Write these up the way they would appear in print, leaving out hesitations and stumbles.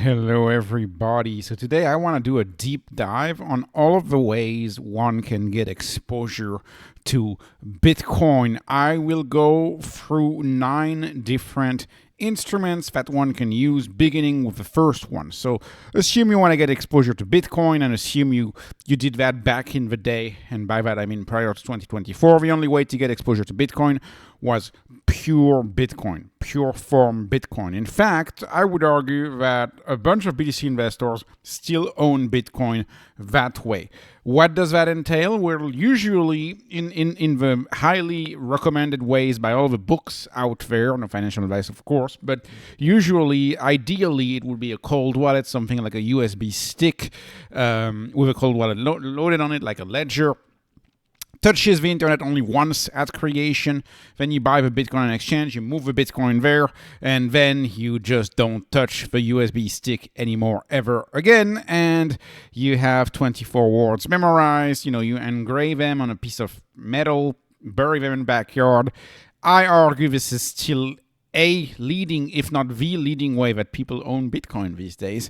Hello everybody. So today I want to do a deep dive on all of the ways one can get exposure to Bitcoin. I will go through 9 different instruments that one can use, beginning with the first one. So assume you want to get exposure to Bitcoin, and assume you did that back in the day, and by that I mean prior to 2024. The only way to get exposure to Bitcoin was pure Bitcoin, pure form Bitcoin. In fact, I would argue that a bunch of BTC investors still own Bitcoin that way. What does that entail? Well, usually in the highly recommended ways by all the books out there, no financial advice of course, but usually, ideally, it would be a cold wallet, something like a USB stick with a cold wallet loaded on it, like a ledger. Touches the internet only once at creation. Then you buy the Bitcoin on exchange, you move the Bitcoin there, and then you just don't touch the USB stick anymore ever again. And you have 24 words memorized. You engrave them on a piece of metal, bury them in the backyard. I argue this is still a leading, if not the leading way that people own Bitcoin these days.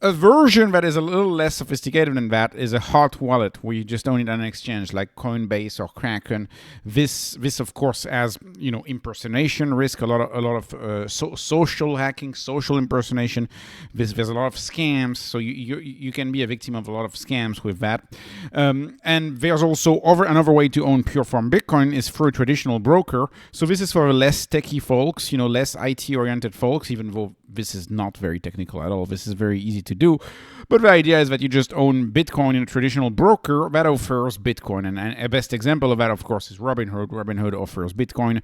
A version that is a little less sophisticated than that is a hot wallet, where you just own it on an exchange like Coinbase or Kraken. This of course has impersonation risk, a lot of social hacking, social impersonation. There's a lot of scams, so you can be a victim of a lot of scams with that. And there's also another way to own pure form Bitcoin is through a traditional broker. So this is for less techie folks, less IT-oriented folks, even though this is not very technical at all. This is very easy to do. But the idea is that you just own Bitcoin in a traditional broker that offers Bitcoin. And a best example of that, of course, is Robinhood. Robinhood offers Bitcoin.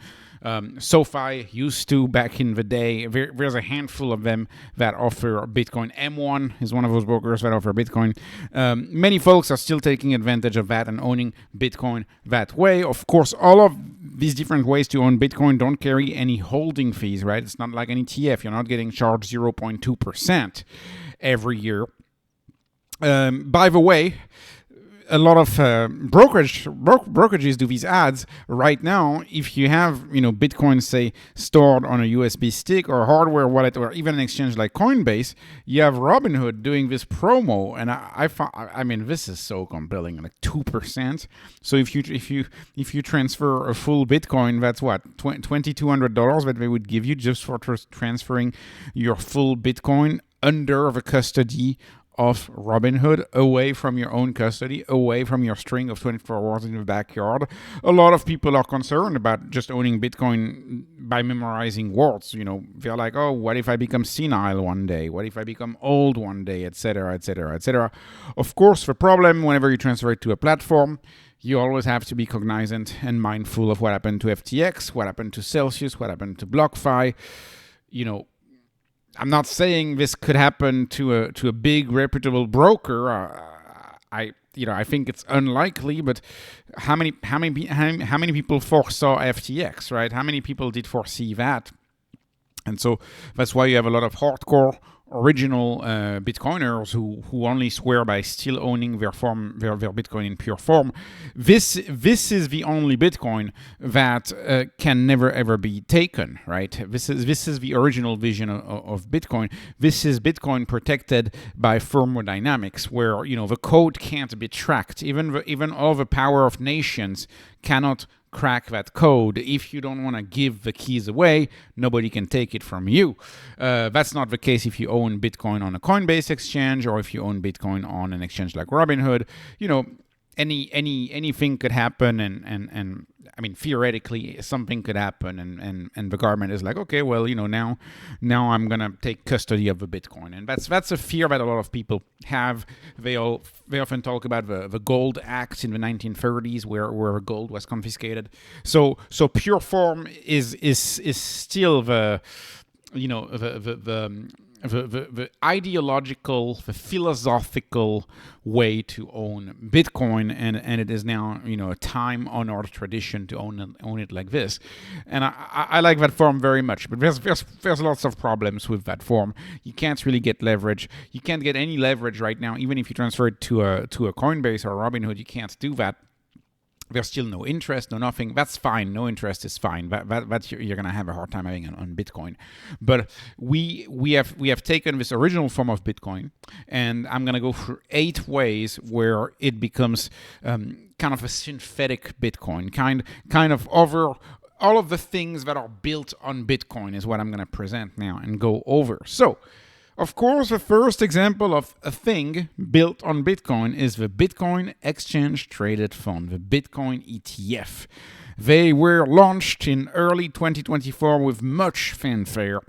SoFi used to back in the day. There's a handful of them that offer Bitcoin. M1 is one of those brokers that offer Bitcoin. Many folks are still taking advantage of that and owning Bitcoin that way. Of course, all of these different ways to own Bitcoin don't carry any holding fees, right? It's not like an ETF. You're not getting charged 0.2% every year. By the way, a lot of brokerages do these ads right now. If you have Bitcoin, say, stored on a USB stick or a hardware wallet or even an exchange like Coinbase, you have Robinhood doing this promo, and I mean this is so compelling, like 2%. So if you transfer a full Bitcoin, that's what $2,200 that they would give you just for transferring your full Bitcoin under the custody of Robinhood, away from your own custody, away from your string of 24 words in the backyard. A lot of people are concerned about just owning Bitcoin by memorizing words. They're like, oh, what if I become senile one day? What if I become old one day, etc., etc., etc. Of course, the problem whenever you transfer it to a platform, you always have to be cognizant and mindful of what happened to FTX, what happened to Celsius, what happened to BlockFi. I'm not saying this could happen to a big reputable broker. I think it's unlikely, but how many people foresaw FTX, right? How many people did foresee that? And so that's why you have a lot of hardcore original Bitcoiners who only swear by still owning their Bitcoin in pure form. This is the only Bitcoin that can never ever be taken, right? This is the original vision of Bitcoin. This is Bitcoin protected by thermodynamics, where the code can't be tracked. Even all the power of nations cannot crack that code. If you don't want to give the keys away, nobody can take it from you. That's not the case if you own Bitcoin on a Coinbase exchange, or if you own Bitcoin on an exchange like Robinhood. Anything could happen, and I mean, theoretically something could happen, and the government is like, okay, well, now I'm gonna take custody of the Bitcoin, and that's a fear that a lot of people have. They often talk about the Gold Act in the 1930s, where gold was confiscated. So pure form is still the ideological, the philosophical way to own Bitcoin, and it is now a time-honored tradition to own it like this. And I like that form very much, but there's lots of problems with that form. You can't really get leverage. You can't get any leverage right now, even if you transfer it to a Coinbase or a Robinhood. You can't do that. There's still no interest, no nothing. That's fine. No interest is fine. That's you're gonna have a hard time having on Bitcoin. But we have taken this original form of Bitcoin, and I'm gonna go through 8 ways where it becomes kind of a synthetic Bitcoin, kind of over all of the things that are built on Bitcoin is what I'm gonna present now and go over. So, of course, the first example of a thing built on Bitcoin is the Bitcoin Exchange Traded Fund, the Bitcoin ETF. They were launched in early 2024 with much fanfare.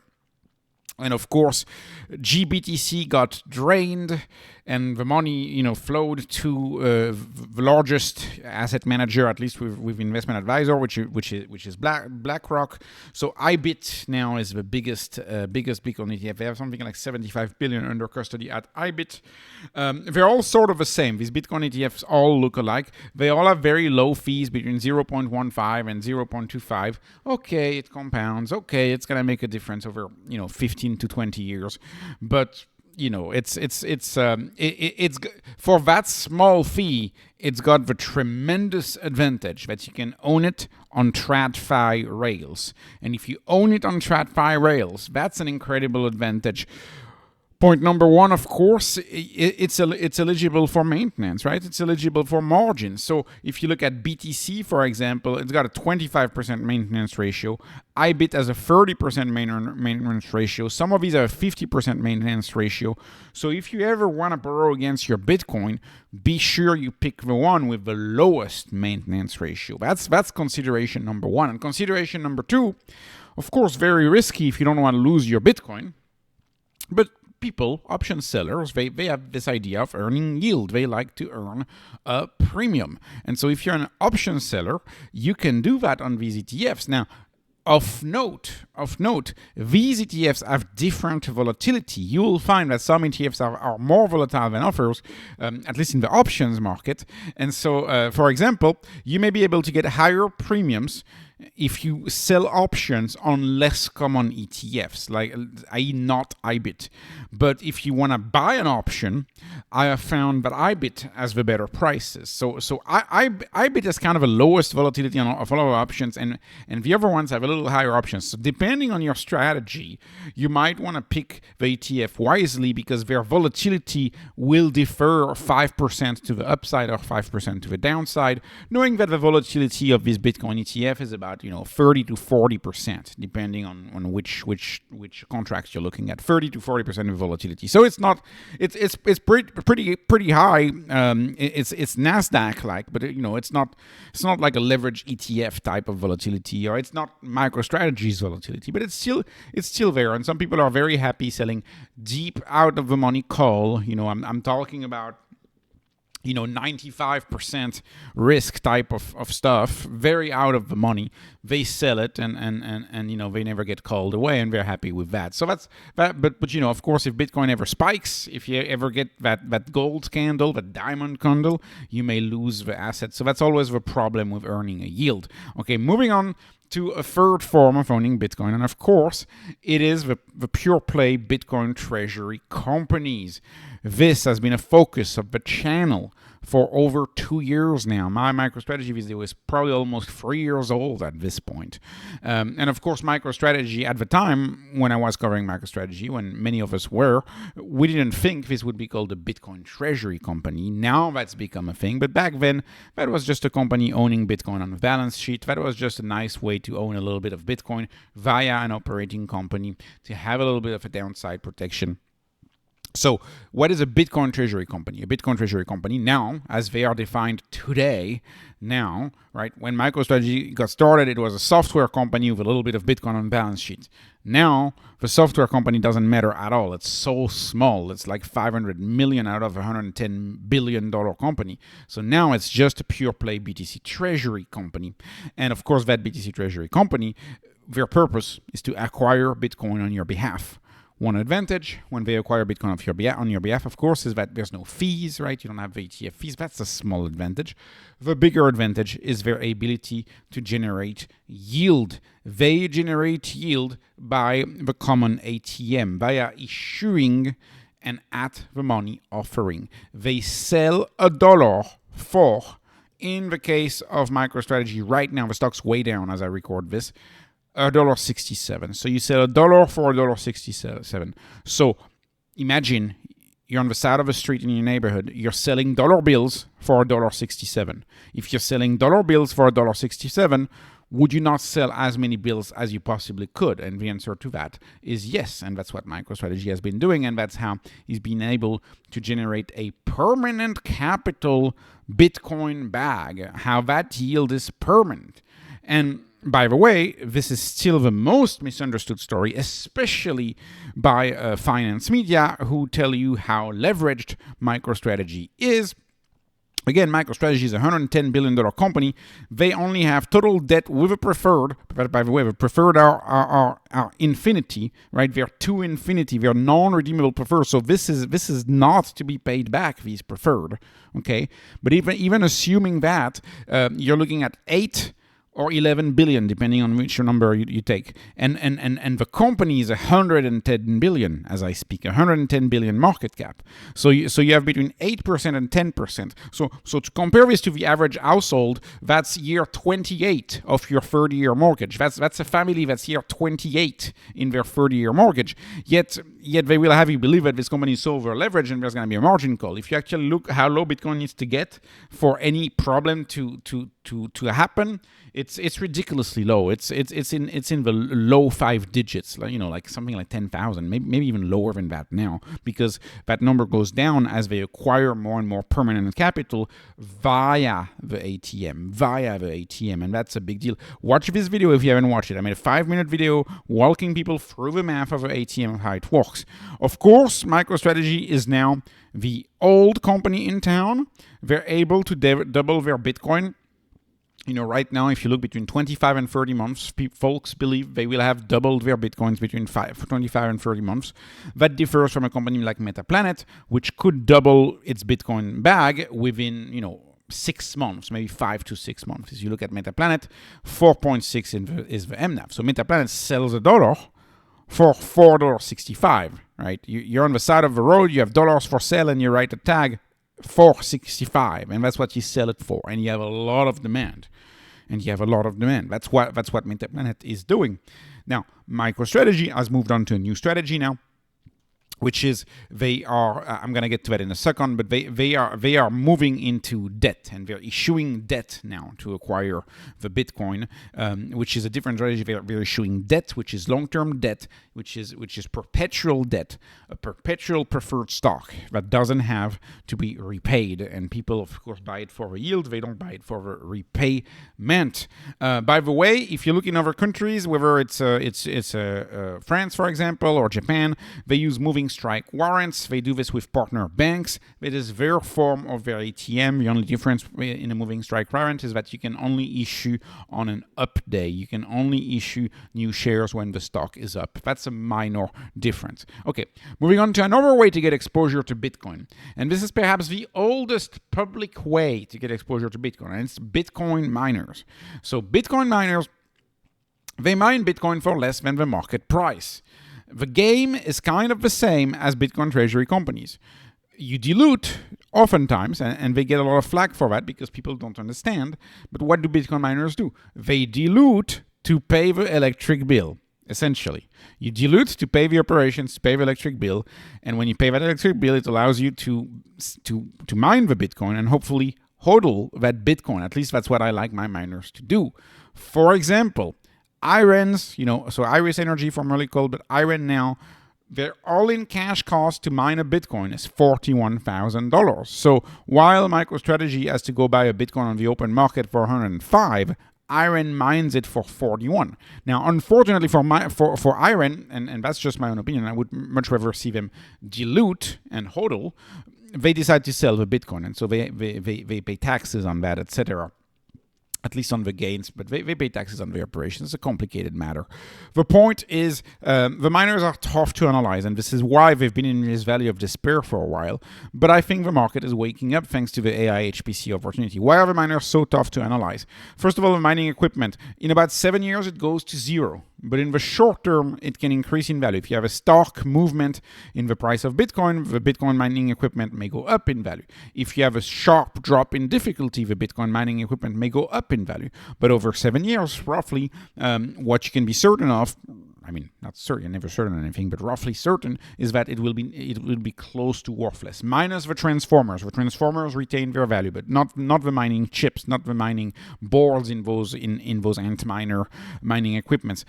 And of course, GBTC got drained, and the money, flowed to the largest asset manager, at least with investment advisor, which is BlackRock. So IBIT now is the biggest Bitcoin ETF. They have something like 75 billion under custody at IBIT. They're all sort of the same. These Bitcoin ETFs all look alike. They all have very low fees between 0.15 and 0.25. Okay, it compounds. Okay, it's gonna make a difference over 15 to 20 years, but it's for that small fee, it's got the tremendous advantage that you can own it on TradFi rails. And if you own it on TradFi rails, that's an incredible advantage. Point number 1, of course, it's eligible for maintenance, right? It's eligible for margins. So if you look at BTC, for example, it's got a 25% maintenance ratio. IBIT has a 30% maintenance ratio. Some of these are a 50% maintenance ratio. So if you ever want to borrow against your Bitcoin, be sure you pick the one with the lowest maintenance ratio. That's consideration number 1. And consideration number 2, of course, very risky if you don't want to lose your Bitcoin. But people, option sellers, they have this idea of earning yield. They like to earn a premium. And so if you're an option seller, you can do that on these ETFs. Now, of note, these ETFs have different volatility. You will find that some ETFs are more volatile than others, at least in the options market. And so, for example, you may be able to get higher premiums if you sell options on less common ETFs, like i.e. not IBIT. But if you want to buy an option, I have found that IBIT has the better prices. So IBIT has kind of a lowest volatility of all of our options, and the other ones have a little higher options. So depending on your strategy, you might want to pick the ETF wisely, because their volatility will differ 5% to the upside or 5% to the downside, knowing that the volatility of this Bitcoin ETF is about 30 to 40%, depending on which contracts you're looking at. 30 to 40% of volatility. So it's pretty high. It's Nasdaq like, but it's not like a leverage ETF type of volatility, or it's not MicroStrategy's volatility, but it's still there. And some people are very happy selling deep out of the money call. I'm talking about 95% risk type of stuff, very out of the money. They sell it and they never get called away, and they're happy with that. So that's that. But of course, if Bitcoin ever spikes, if you ever get that gold candle, that diamond candle, you may lose the asset. So that's always the problem with earning a yield. Okay, moving on to a third form of owning Bitcoin, and of course, it is the pure play Bitcoin Treasury Companies. This has been a focus of the channel for over 2 years now. My MicroStrategy video is probably almost 3 years old at this point. And of course, MicroStrategy, at the time when I was covering MicroStrategy, when many of us were, we didn't think this would be called a Bitcoin Treasury Company. Now that's become a thing. But back then, that was just a company owning Bitcoin on the balance sheet. That was just a nice way to own a little bit of Bitcoin via an operating company, to have a little bit of a downside protection. So what is a Bitcoin Treasury Company? A Bitcoin Treasury Company now, as they are defined today, now, right? When MicroStrategy got started, it was a software company with a little bit of Bitcoin on balance sheet. Now, the software company doesn't matter at all. It's so small. It's like 500 million out of a $110 billion company. So now it's just a pure play BTC Treasury Company. And of course, that BTC Treasury Company, their purpose is to acquire Bitcoin on your behalf. One advantage when they acquire Bitcoin on your behalf, of course, is that there's no fees, right? You don't have the ETF fees. That's a small advantage. The bigger advantage is their ability to generate yield. They generate yield by the common ATM, via issuing an at-the-money offering. They sell $1 for in the case of MicroStrategy right now, the stock's way down as I record this, $1.67. So you sell $1 for $1.67. So imagine you're on the side of the street in your neighborhood, you're selling dollar bills for $1.67. If you're selling dollar bills for $1.67, would you not sell as many bills as you possibly could? And the answer to that is yes. And that's what MicroStrategy has been doing. And that's how he's been able to generate a permanent capital Bitcoin bag, how that yield is permanent. And by the way, this is still the most misunderstood story, especially by finance media who tell you how leveraged MicroStrategy is. Again, MicroStrategy is a $110 billion company. They only have total debt with a preferred. But by the way, the preferred are infinity, right? They're to infinity. They're non-redeemable preferred. So this is not to be paid back, these preferred, okay? But even assuming that, you're looking at 8 or 11 billion, depending on which number you take. And the company is 110 billion as I speak, 110 billion market cap. So you have between 8% and 10%. So to compare this to the average household, that's year 28 of your 30-year mortgage. That's a family that's year 28 in their 30-year mortgage. Yet they will have you believe that this company is so over leveraged and there's going to be a margin call. If you actually look how low Bitcoin needs to get for any problem to happen, it's ridiculously low. It's in the low 5 digits, like something like 10,000, maybe even lower than that now, because that number goes down as they acquire more and more permanent capital via the ATM, and that's a big deal. Watch this video if you haven't watched it. I made a 5-minute video walking people through the math of the ATM, how it works. Of course, MicroStrategy is now the old company in town. They're able to double their Bitcoin. Right now, if you look between 25 and 30 months, folks believe they will have doubled their Bitcoins between 25 and 30 months. That differs from a company like MetaPlanet, which could double its Bitcoin bag within, 6 months, maybe 5 to 6 months. As you look at MetaPlanet, 4.6 is the MNAV. So MetaPlanet sells $1 for $4.65, right? You're on the side of the road, you have dollars for sale, and you write a tag, 465, and that's what you sell it for, and you have a lot of demand. That's what MetaPlanet is doing. Now, MicroStrategy has moved on to a new strategy now, which is they are, I'm going to get to that in a second, but they are moving into debt, and they're issuing debt now to acquire the Bitcoin, which is a different strategy. They're issuing debt, which is long-term debt, which is perpetual debt, a perpetual preferred stock that doesn't have to be repaid, and people, of course, buy it for a yield. They don't buy it for a repayment. By the way, if you look in other countries, whether it's France, for example, or Japan, they use moving strike warrants. They do this with partner banks. It is their form of their ATM. The only difference in a moving strike warrant is that you can only issue on an up day. You can only issue new shares when the stock is up. That's a minor difference. Okay, moving on to another way to get exposure to Bitcoin. And this is perhaps the oldest public way to get exposure to Bitcoin, and it's Bitcoin miners. So Bitcoin miners, they mine Bitcoin for less than the market price. The game is kind of the same as Bitcoin Treasury Companies. You dilute oftentimes, and they get a lot of flack for that because people don't understand. But what do Bitcoin miners do? They dilute to pay the electric bill, essentially. You dilute to pay the operations, to pay the electric bill, and when you pay that electric bill, it allows you to mine the Bitcoin and hopefully hodl that Bitcoin. At least that's what I like my miners to do. For example, IRENs, so Iris Energy, formerly called, but IREN now, their all-in cash cost to mine a Bitcoin is $41,000. So while MicroStrategy has to go buy a Bitcoin on the open market for 105, IREN mines it for 41. Now, unfortunately for IREN, and that's just my own opinion, I would much rather see them dilute and hodl. They decide to sell the Bitcoin, and so they pay taxes on that, etc. At least on the gains, but they pay taxes on the operations. It's a complicated matter. The point is, the miners are tough to analyze, and this is why they've been in this valley of despair for a while. But I think the market is waking up thanks to the AI HPC opportunity. Why are the miners so tough to analyze? First of all, the mining equipment. In about 7 years, it goes to zero. but in the short term, it can increase in value. If you have a stark movement in the price of Bitcoin, the Bitcoin mining equipment may go up in value. If you have a sharp drop in difficulty, the Bitcoin mining equipment may go up in value. But over 7 years, roughly, what you can be certain of, I mean, not certain, never certain on anything, but roughly certain is that it will be close to worthless. Minus the transformers. The transformers retain their value, but not the mining chips, not the mining boards in those Antminer mining equipments.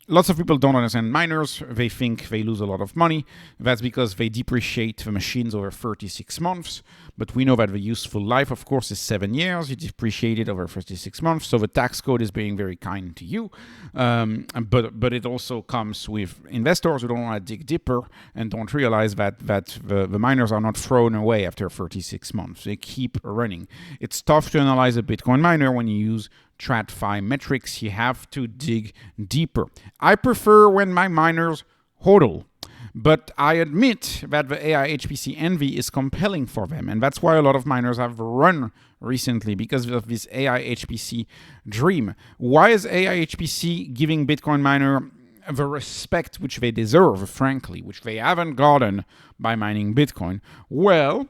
Lots of people don't understand miners. They think they lose a lot of money. That's because they depreciate the machines over 36 months. But we know that the useful life, of course, is 7 years. You depreciate it over 36 months. So the tax code is being very kind to you. But it also comes with investors who don't want to dig deeper and don't realize that the miners are not thrown away after 36 months. They keep running. It's tough to analyze a Bitcoin miner when you use TradFi metrics. You have to dig deeper. I prefer when my miners hodl, but I admit that the AI HPC envy is compelling for them, and that's why a lot of miners have run recently, because of this AI HPC dream. Why is AI HPC giving Bitcoin miner the respect which they deserve, frankly, which they haven't gotten by mining Bitcoin? Well,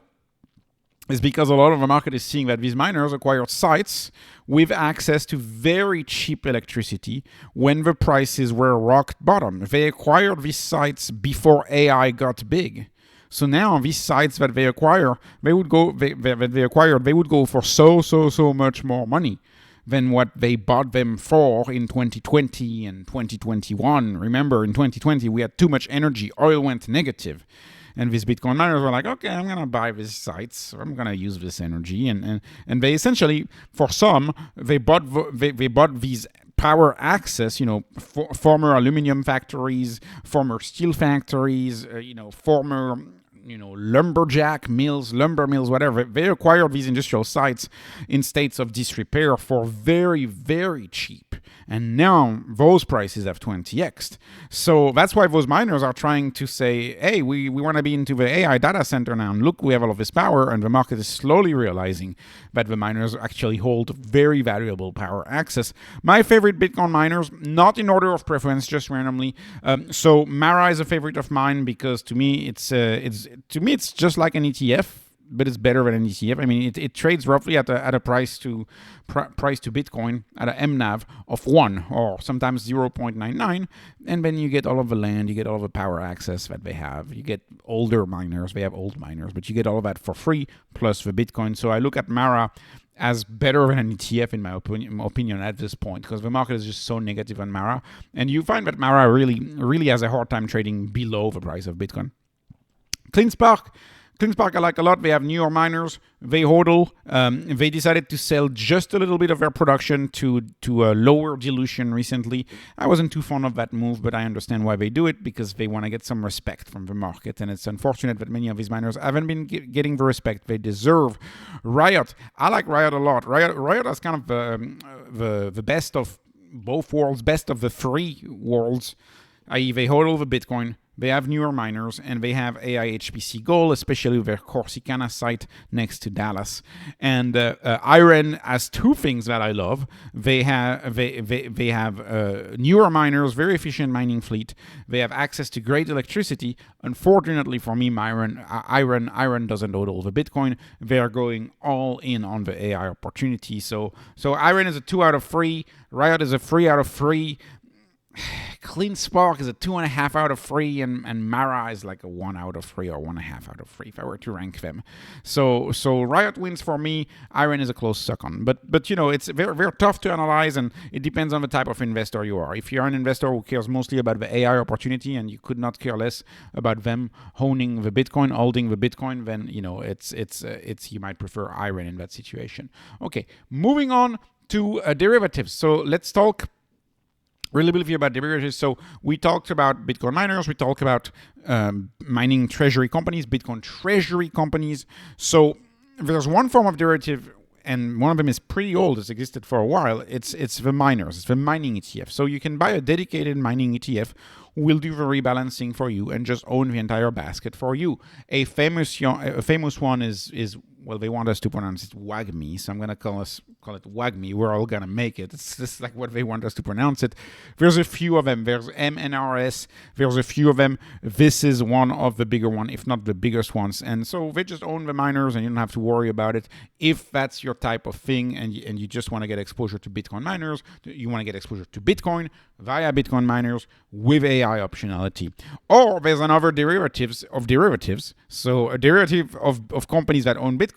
is because a lot of the market is seeing that these miners acquired sites with access to very cheap electricity when the prices were rock bottom. They acquired these sites before AI got big. So now these sites that they acquire, they would go for so much more money than what they bought them for in 2020 and 2021. Remember, in 2020, we had too much energy. Oil went negative. And these Bitcoin miners were like, okay, I'm going to buy these sites. I'm going to use this energy. And they essentially, for some, they bought these power access, former aluminum factories, former steel factories, former lumberjack mills, lumber mills, whatever. They acquired these industrial sites in states of disrepair for very, very cheap. And now those prices have 20x'd. So that's why those miners are trying to say, hey, we want to be into the AI data center now. And look, we have all of this power. And the market is slowly realizing that the miners actually hold very valuable power access. My favorite Bitcoin miners, not in order of preference, just randomly. So Mara is a favorite of mine because to me, it's just like an ETF, but it's better than an ETF. I mean, it trades roughly at a price to Bitcoin at an MNAV of 1 or sometimes 0.99, and then you get all of the land, you get all of the power access that they have. You get older miners, they have old miners, but you get all of that for free plus the Bitcoin. So I look at Mara as better than an ETF in my opinion at this point, because the market is just so negative on Mara, and you find that Mara really has a hard time trading below the price of Bitcoin. CleanSpark I like a lot. They have newer miners. They hodl. They decided to sell just a little bit of their production to a lower dilution recently. I wasn't too fond of that move, but I understand why they do it, because they want to get some respect from the market. And it's unfortunate that many of these miners haven't been getting the respect they deserve. RIOT. I like RIOT a lot. RIOT is kind of the best of both worlds, best of the three worlds, i.e. they hodl the Bitcoin, they have newer miners, and they have AI HPC Gold, especially with their Corsicana site next to Dallas. And IREN has two things that I love. They have newer miners, very efficient mining fleet. They have access to great electricity. Unfortunately for me, IREN doesn't hodl the Bitcoin. They are going all in on the AI opportunity. So IREN is a 2 out of 3. RIOT is a 3 out of 3. CleanSpark is a 2.5 out of 3, and Mara is like a 1 out of 3 or 1.5 out of 3 if I were to rank them. So RIOT wins for me. IREN is a close second. But it's very, very tough to analyze, and it depends on the type of investor you are. If you're an investor who cares mostly about the AI opportunity and you could not care less about them holding the Bitcoin, then it's you might prefer IREN in that situation. Okay, moving on to derivatives. So let's talk really briefly about derivatives. So we talked about Bitcoin miners, we talked about mining treasury companies, Bitcoin treasury companies. So there's one form of derivative, and one of them is pretty old, it's existed for a while. It's the miners, it's the mining ETF. So you can buy a dedicated mining ETF who will do the rebalancing for you and just own the entire basket for you. A famous one is well, they want us to pronounce it WGMI, so I'm going to call it WGMI. We're all going to make it. It's just like what they want us to pronounce it. There's a few of them. There's MNRS. There's a few of them. This is one of the bigger one, if not the biggest ones. And so they just own the miners, and you don't have to worry about it. If that's your type of thing, and you just want to get exposure to Bitcoin miners, you want to get exposure to Bitcoin via Bitcoin miners with AI optionality. Or there's another derivatives of derivatives. So a derivative of companies that own Bitcoin,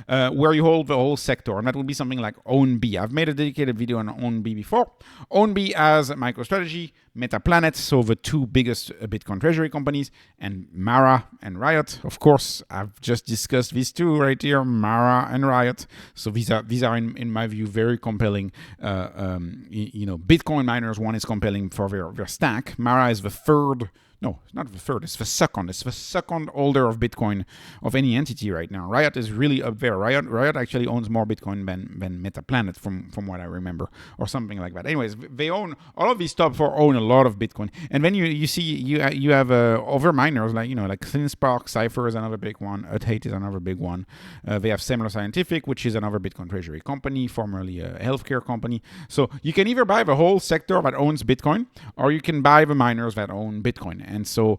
where you hold the whole sector, and that will be something like OWNB. I've made a dedicated video on OWNB before. OWNB has MicroStrategy, MetaPlanet, so the two biggest Bitcoin Treasury companies, and Mara and RIOT. Of course, I've just discussed these two right here, Mara and RIOT. So these are in my view very compelling. Bitcoin miners. One is compelling for their stack. Mara is the third. No, it's not the third. It's the second. It's the second holder of Bitcoin of any entity right now. RIOT is really up there. RIOT actually owns more Bitcoin than MetaPlanet, from what I remember, or something like that. Anyways, they own all of these top four own a lot of Bitcoin. And then you have other miners like CleanSpark, Cypher is another big one. Hate is another big one. They have Semler Scientific, which is another Bitcoin Treasury company, formerly a healthcare company. So you can either buy the whole sector that owns Bitcoin, or you can buy the miners that own Bitcoin. And so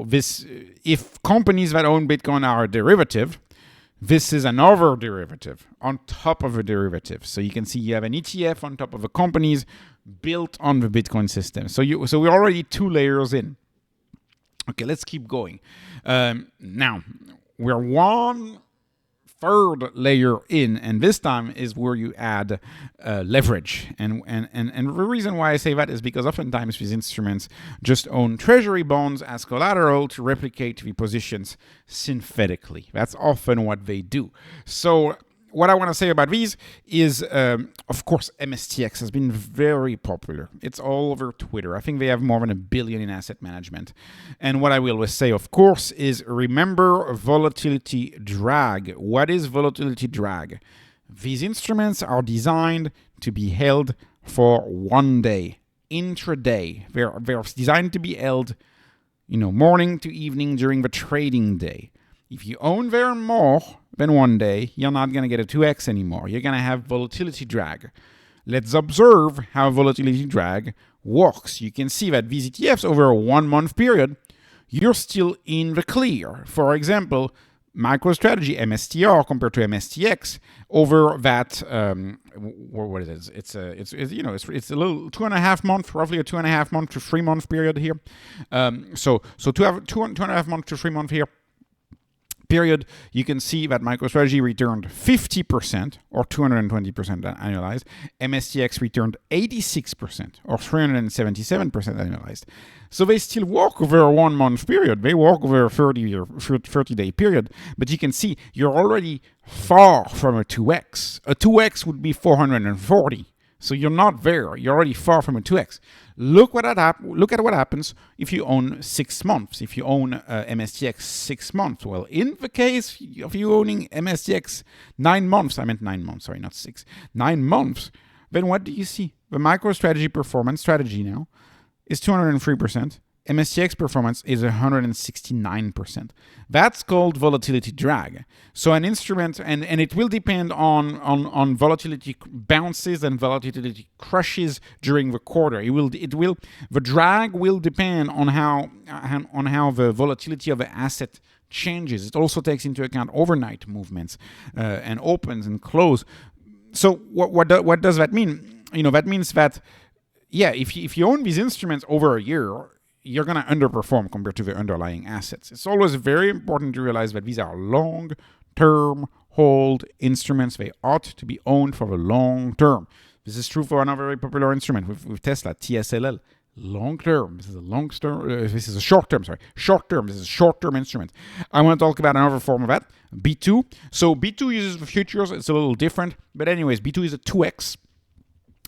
this, if companies that own Bitcoin are a derivative, this is another derivative on top of a derivative. So you can see you have an ETF on top of the companies built on the Bitcoin system. So we're already 2 layers in. Okay, let's keep going. Now we're 1/3 layer in, and this time is where you add leverage. And the reason why I say that is because oftentimes these instruments just own treasury bonds as collateral to replicate the positions synthetically. That's often what they do. So what I want to say about these is, of course, MSTX has been very popular. It's all over Twitter. I think they have more than 1 billion in asset management. And what I will always say, of course, is remember volatility drag. What is volatility drag? These instruments are designed to be held for 1 day, intraday. They're designed to be held, morning to evening during the trading day. If you own there more than 1 day, you're not going to get a 2x anymore. You're going to have volatility drag. Let's observe how volatility drag works. You can see that these ETFs over a 1 month period, you're still in the clear. For example, MicroStrategy MSTR compared to MSTX over that what is it? It's a little 2.5 month, roughly a 2.5 month to 3 month period here. So to have 2.5 month to 3 month here period, you can see that MicroStrategy returned 50% or 220% annualized. MSTX returned 86% or 377% annualized. So they still walk over a 1 month period. They walk over a 30-day period. But you can see you're already far from a 2x. A 2x would be 440. So you're not there. You're already far from a 2x. Look at what happens if you own 6 months. If you own MSTX 6 months. Well, in the case of you owning MSTX 9 months, I meant 9 months, sorry, not 6, 9 months, then what do you see? The MicroStrategy performance strategy now is 203%. MSTX performance is 169%. That's called volatility drag. So an instrument, and it will depend on volatility bounces and volatility crashes during the quarter. The drag will depend on how the volatility of the asset changes. It also takes into account overnight movements and opens and close. So what does that mean? That means that if you own these instruments over a year, you're going to underperform compared to the underlying assets. It's always very important to realize that these are long-term hold instruments. They ought to be owned for the long term. This is true for another very popular instrument with Tesla, TSLL. Long term. This is a short term. Short term. This is a short term instrument. I want to talk about another form of that, BITU. So BITU uses the futures. It's a little different. But anyways, BITU is a 2x.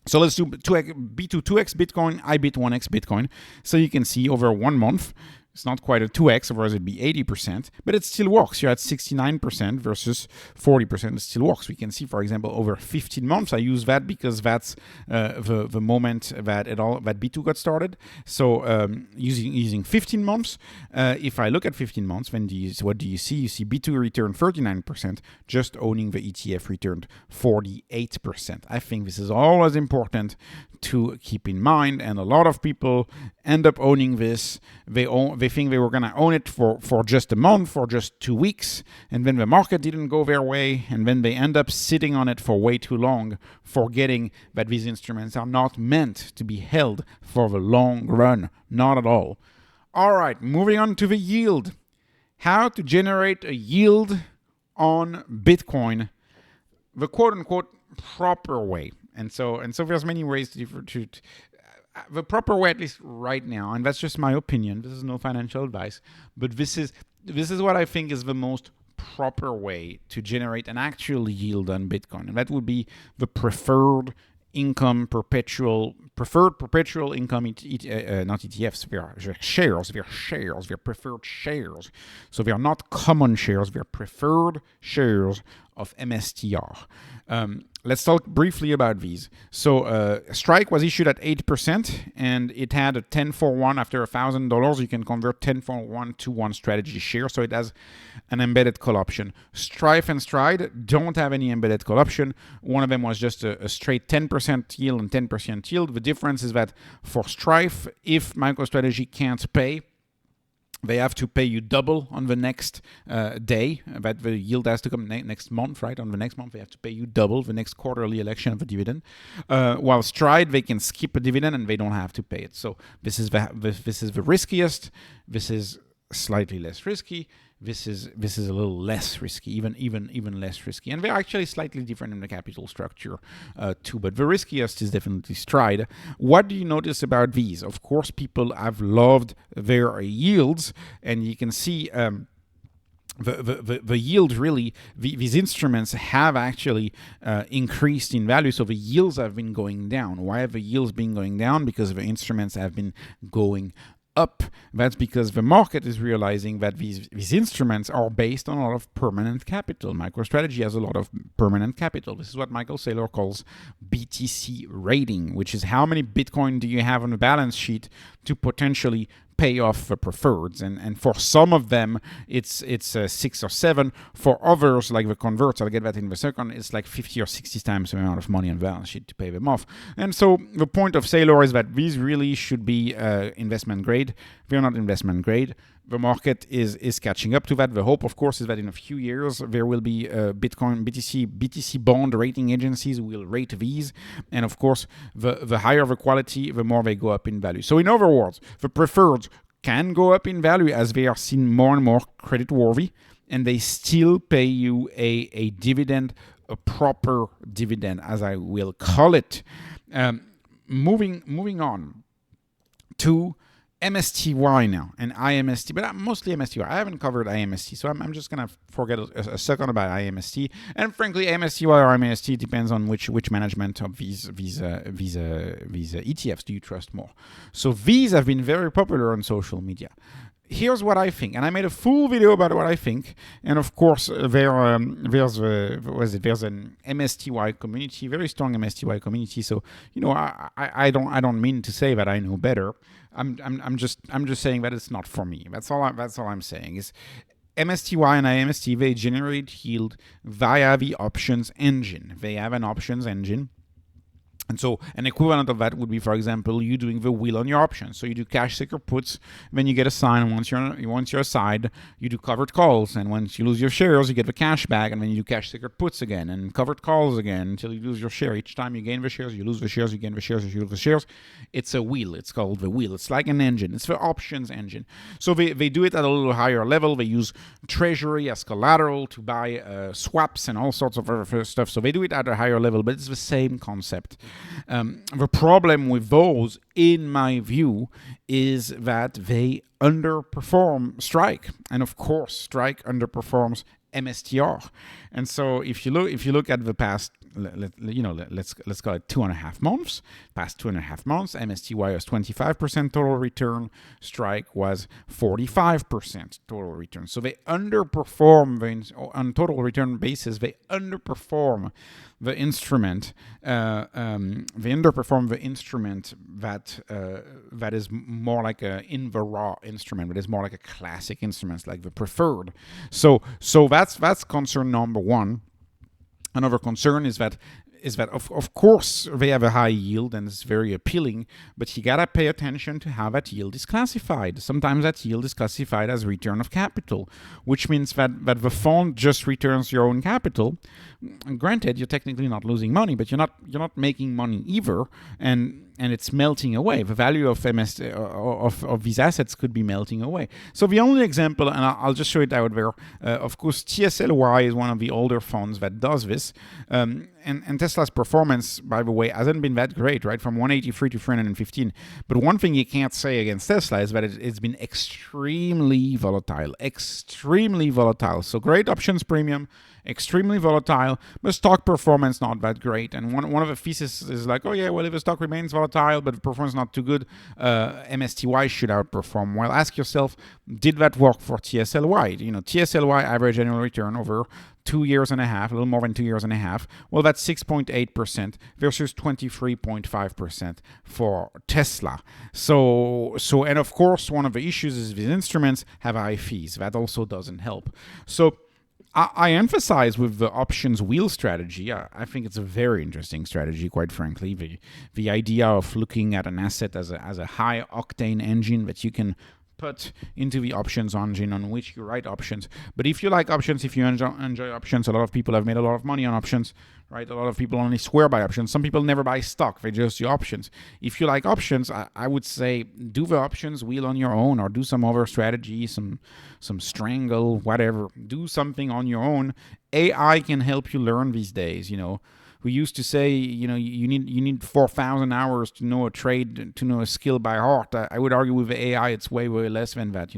So let's do BITU 2x Bitcoin, IBIT 1x Bitcoin. So you can see over 1 month, It's not quite a 2x, otherwise it'd be 80%, but it still works. You're at 69% versus 40%. It still works. We can see, for example, over 15 months. I use that because that's the moment that that BITU got started. So using 15 months, if I look at 15 months, then what do you see? You see BITU returned 39%. Just owning the ETF returned 48%. I think this is always important to keep in mind, and a lot of people end up owning this. They think they were going to own it for just a month, for just 2 weeks, and then the market didn't go their way, and then they end up sitting on it for way too long, forgetting that these instruments are not meant to be held for the long run. Not at all. All right, moving on to the yield. How to generate a yield on Bitcoin, the quote-unquote proper way. And so there's many ways to the proper way, at least right now, and that's just my opinion. This is no financial advice, but this is what I think is the most proper way to generate an actual yield on Bitcoin, and that would be the preferred perpetual income, not ETFs, they're shares, they're preferred shares. So they're not common shares, they're preferred shares of MSTR. Let's talk briefly about these. So Strike was issued at 8%, and it had a 10-for-1 after $1,000. You can convert 10-for-1 to one strategy share, so it has an embedded call option. Strife and Stride don't have any embedded call option. One of them was just a straight 10% yield and 10% yield. The difference is that for Strife, if MicroStrategy can't pay, they have to pay you double on the next day. That the yield has to come next month, right? On the next month, they have to pay you double the next quarterly election of a dividend. While Stride, they can skip a dividend and they don't have to pay it. So this is the riskiest. This is slightly less risky. This is a little less risky, even less risky. And they're actually slightly different in the capital structure too. But the riskiest is definitely Stride. What do you notice about these? Of course, people have loved their yields, and you can see the yield really, these instruments have actually increased in value. So the yields have been going down. Why have the yields been going down? Because the instruments have been going up. That's because the market is realizing that these instruments are based on a lot of permanent capital. MicroStrategy has a lot of permanent capital. This is what Michael Saylor calls BTC rating, which is how many Bitcoin do you have on the balance sheet to potentially pay off the preferreds. And for some of them, it's 6 or 7. For others, like the converts, I'll get that in a second, it's like 50 or 60 times the amount of money on the balance sheet to pay them off. And so the point of Saylor is that these really should be investment grade. They're not investment grade. The market is catching up to that. The hope, of course, is that in a few years there will be BTC bond rating agencies who will rate these, and of course, the higher the quality, the more they go up in value. So in other words, the preferreds can go up in value as they are seen more and more credit worthy, and they still pay you a dividend, a proper dividend, as I will call it. Moving on to MSTY now, and IMST, but mostly MSTY. I haven't covered IMST, so I'm just going to forget a second about IMST. And frankly, MSTY or IMST depends on which management of these ETFs do you trust more. So these have been very popular on social media. Here's what I think, and I made a full video about what I think. And of course, there's an MSTY community, very strong MSTY community. So I don't mean to say that I know better. I'm just saying that it's not for me. That's all I'm saying is MSTY and IMST, they generate yield via the options engine. They have an options engine. And so an equivalent of that would be, for example, you doing the wheel on your options. So you do cash seeker puts, then you get a sign, and once you're aside, you do covered calls, and once you lose your shares, you get the cash back, and then you do cash seeker puts again, and covered calls again, until you lose your share. Each time you gain the shares, you lose the shares, you gain the shares, you lose the shares. It's a wheel. It's called the wheel. It's like an engine. It's the options engine. So they do it at a little higher level. They use Treasury as collateral to buy swaps and all sorts of other stuff. So they do it at a higher level, but it's the same concept. The problem with those, in my view, is that they underperform Strike. And of course, Strike underperforms MSTR. And so if you look at the past, let's call it 2.5 months. Past 2.5 months, MSTY was 25% total return. Strike was 45% total return. So they underperform on total return basis. They underperform the instrument. They underperform the instrument that is more like a in the raw instrument, but is more like a classic instrument, like the preferred. So that's concern number one. Another concern is that of course they have a high yield and it's very appealing, but you gotta pay attention to how that yield is classified. Sometimes that yield is classified as return of capital, which means that the fund just returns your own capital. Granted, you're technically not losing money, but you're not making money either, and it's melting away. The value of of these assets could be melting away. So the only example, and I'll just show it out there, of course, TSLY is one of the older funds that does this, and Tesla's performance, by the way, hasn't been that great, right? From 183 to 315. But one thing you can't say against Tesla is that it's been extremely volatile. So great options premium, extremely volatile, but stock performance not that great. And one of the theses is like, oh yeah, well, if the stock remains volatile but the performance not too good, MSTY should outperform. Well, ask yourself, did that work for TSLY? TSLY average annual return over 2 years and a half, a little more than 2 years and a half. Well, that's 6.8% versus 23.5% for Tesla. So, and of course, one of the issues is these instruments have high fees. That also doesn't help. So I emphasize with the options wheel strategy. I think it's a very interesting strategy, quite frankly. The idea of looking at an asset as a high octane engine that you can put into the options engine on which you write options. But if you like options, if you enjoy options, a lot of people have made a lot of money on options, right? A lot of people only swear by options. Some people never buy stock, they just do options. If you like options, I would say do the options wheel on your own, or do some other strategy, some strangle, whatever. Do something on your own. AI can help you learn these days, We used to say, you need 4,000 hours to know a trade, to know a skill by heart. I would argue with AI, it's way, way less than that.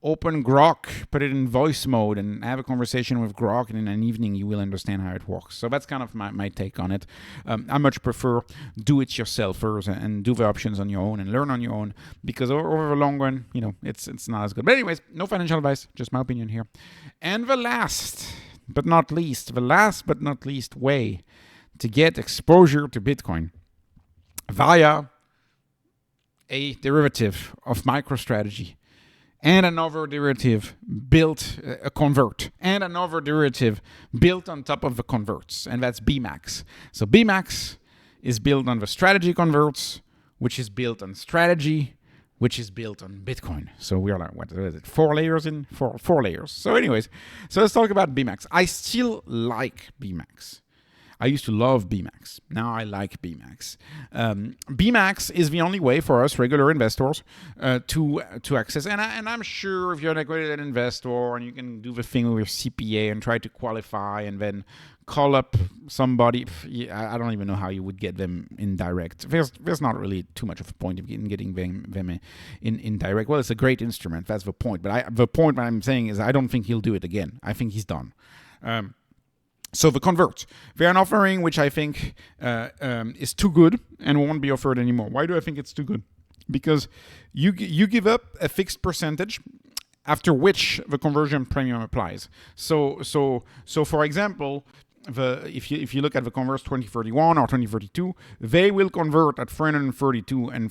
Open Grok, put it in voice mode, and have a conversation with Grok, and in an evening you will understand how it works. So that's kind of my take on it. I much prefer do-it-yourselfers and do the options on your own and learn on your own, because over the long run, it's not as good. But anyways, no financial advice, just my opinion here. And the last but not least way to get exposure to Bitcoin via a derivative of MicroStrategy and another derivative built, a convert, and another derivative built on top of the converts, and that's BMAX. So BMAX is built on the strategy converts, which is built on strategy, which is built on Bitcoin. So we are like, what is it, 4 layers in? Four layers. So anyways, so let's talk about BMAX. I still like BMAX. I used to love BMAX. Now I like BMAX. BMAX is the only way for us regular investors to access. And I'm sure if you're an accredited investor and you can do the thing with your CPA and try to qualify and then call up somebody, I don't even know how you would get them in direct. There's not really too much of a point in getting them in direct. Well, it's a great instrument. That's the point. But the point I'm saying is I don't think he'll do it again. I think he's done. So the converts, they're an offering which I think is too good and won't be offered anymore. Why do I think it's too good? Because you give up a fixed percentage after which the conversion premium applies. So for example, if you look at the converts 2031 or 2032, they will convert at 332 and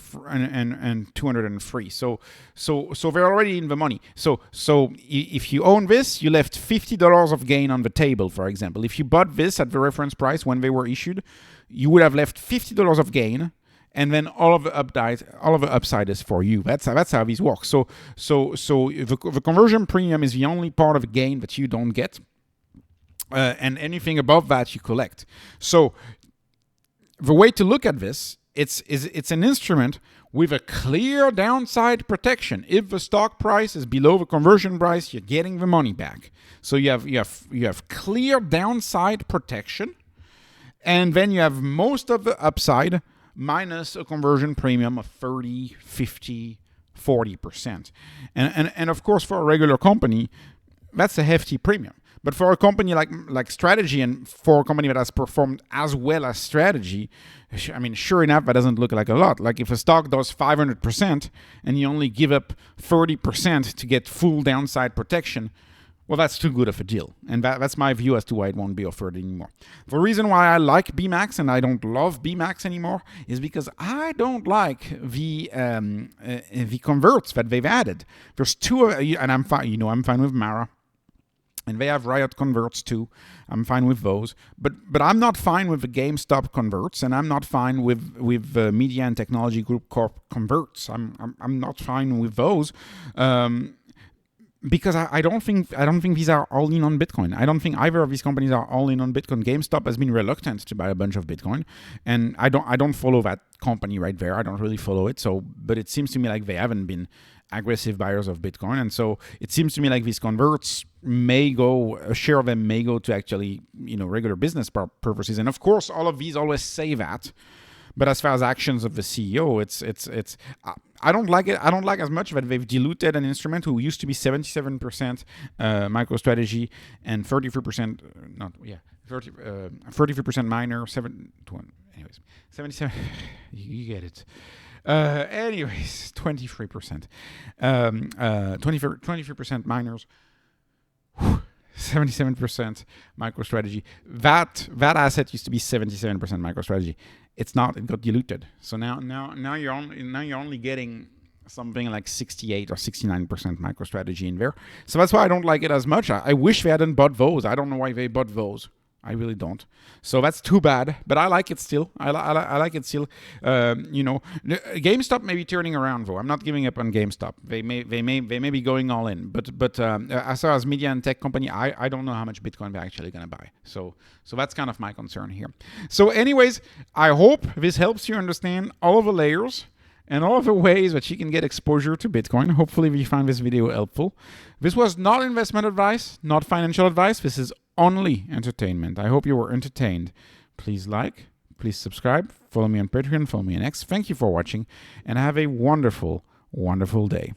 203. So they're already in the money. So if you own this, you left $50 of gain on the table. For example, if you bought this at the reference price when they were issued, you would have left $50 of gain. And then all of the upside is for you. That's how these work. So the conversion premium is the only part of the gain that you don't get. And anything above that you collect. So the way to look at this, it's an instrument with a clear downside protection. If the stock price is below the conversion price, you're getting the money back. So you have clear downside protection, and then you have most of the upside minus a conversion premium of 30, 50, 40%. And of course, for a regular company, that's a hefty premium. But for a company like Strategy, and for a company that has performed as well as Strategy, I mean, sure enough, that doesn't look like a lot. Like if a stock does 500% and you only give up 30% to get full downside protection, well, that's too good of a deal. And that's my view as to why it won't be offered anymore. The reason why I like BMAX and I don't love BMAX anymore is because I don't like the converts that they've added. There's two, and I'm fine. I'm fine with Mara. And they have RIOT converts too. I'm fine with those. But I'm not fine with the GameStop converts, and I'm not fine with Media and Technology Group Corp converts. I'm not fine with those. Because I don't think these are all in on Bitcoin. I don't think either of these companies are all in on Bitcoin. GameStop has been reluctant to buy a bunch of Bitcoin, and I don't follow that company right there. I don't really follow it. But it seems to me like they haven't been aggressive buyers of Bitcoin, and so it seems to me like these converts a share of them may go to actually regular business purposes. And of course, all of these always say that. But as far as actions of the CEO, it's I don't like it. I don't like as much that they've diluted an instrument who used to be 77% MicroStrategy and 33% miner, 77. You get it. Anyways, 23%, 23% miners. 77% MicroStrategy. That asset used to be 77% MicroStrategy. It's not. It got diluted. So now you're only getting something like 68 or 69% MicroStrategy in there. So that's why I don't like it as much. I wish they hadn't bought those. I don't know why they bought those. I really don't. So that's too bad. But I like it still. I like it still. GameStop may be turning around though. I'm not giving up on GameStop. They may be going all in. But as far as media and tech company, I don't know how much Bitcoin they're actually gonna buy. So that's kind of my concern here. So anyways, I hope this helps you understand all of the layers and all of the ways that you can get exposure to Bitcoin. Hopefully you find this video helpful. This was not investment advice, not financial advice. This is only entertainment. I hope you were entertained. Please like, please subscribe, follow me on Patreon, follow me on X. Thank you for watching, and have a wonderful, wonderful day.